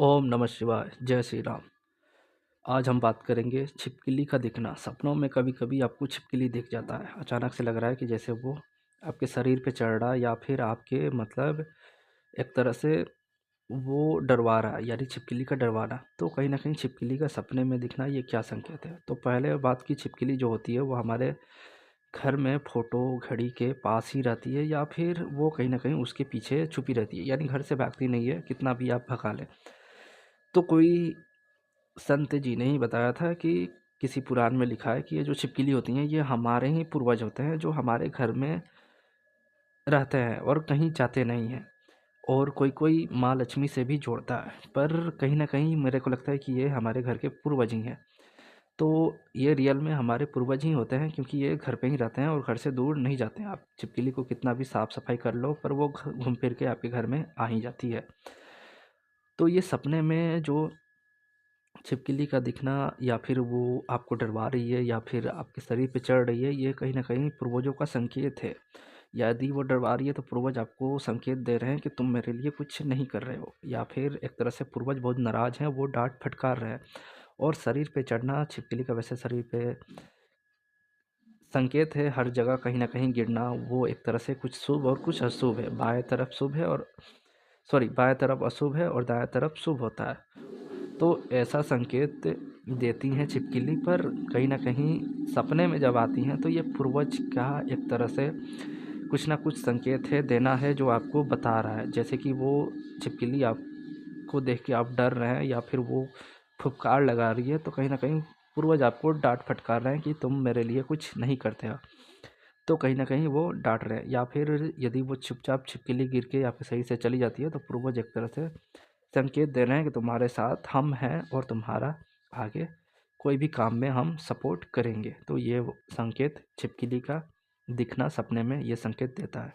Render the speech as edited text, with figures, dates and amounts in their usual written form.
ओम नमः शिवाय, जय श्री राम। आज हम बात करेंगे छिपकली का दिखना। सपनों में कभी-कभी आपको छिपकली दिख जाता है। अचानक से लग रहा है कि जैसे वो आपके शरीर पे चढ़ रहा है या फिर आपके मतलब एक तरह से वो डरवा रहा है, यानी छिपकली का डरवाना। तो कहीं न कहीं छिपकली का सपने में दिखना ये क्या संकेत है? तो पहले बात की छिपकली जो होती है वो हमारे घर में फ़ोटो, घड़ी के पास ही रहती है या फिर वो कहीं न कहीं उसके पीछे छुपी रहती है, यानी घर से भागती नहीं है, कितना भी आप भगा लें। तो कोई संत जी ने ही बताया था कि किसी पुराण में लिखा है कि ये जो छिपकली होती हैं ये हमारे ही पूर्वज होते हैं जो हमारे घर में रहते हैं और कहीं जाते नहीं हैं। और कोई-कोई माँ लक्ष्मी से भी जोड़ता है, पर कहीं न कहीं मेरे को लगता है कि ये हमारे घर के पूर्वज ही हैं। तो ये रियल में हमारे पूर्वज ही होते हैं क्योंकि ये घर पे ही रहते हैं और घर से दूर नहीं जाते हैं। आप छिपकली को कितना भी साफ-सफाई कर लो पर वो घूम फिर के आपके घर में आ ही जाती है। तो ये सपने में जो छिपकली का दिखना या फिर वो आपको डरवा रही है या फिर आपके शरीर पे चढ़ रही है, ये कहीं न कहीं पूर्वजों का संकेत है। यदि वो डरवा रही है तो पूर्वज आपको संकेत दे रहे हैं कि तुम मेरे लिए कुछ नहीं कर रहे हो या फिर एक तरह से पूर्वज बहुत नाराज़ हैं, वो डाँट फटकार रहे हैं। और शरीर पे चढ़ना छिपकली का वैसे शरीर पे संकेत है, हर जगह कहीं न कहीं गिरना वो एक तरह से कुछ शुभ और कुछ अशुभ है। बाएँ तरफ शुभ है और बाएँ तरफ अशुभ है और दाएँ तरफ शुभ होता है। तो ऐसा संकेत देती हैं छिपकली, पर कहीं न कहीं सपने में जब आती हैं तो ये पूर्वज का एक तरह से कुछ न कुछ संकेत है, देना है जो आपको बता रहा है। जैसे कि वो छिपकली आपको देख के आप डर रहे हैं या फिर वो फुफकार लगा रही है, तो कहीं न कहीं पूर्वज आपको डाँट फटकार रहे हैं कि तुम मेरे लिए कुछ नहीं करते हो। तो कहीं न कहीं वो डाँट रहे हैं या फिर यदि वो चुपचाप छिपकली गिर के आपके सही से चली जाती है तो पूर्वज एक तरह से संकेत दे रहे हैं कि तुम्हारे साथ हम हैं और तुम्हारा आगे कोई भी काम में हम सपोर्ट करेंगे। तो ये वो संकेत छिपकली का दिखना सपने में ये संकेत देता है।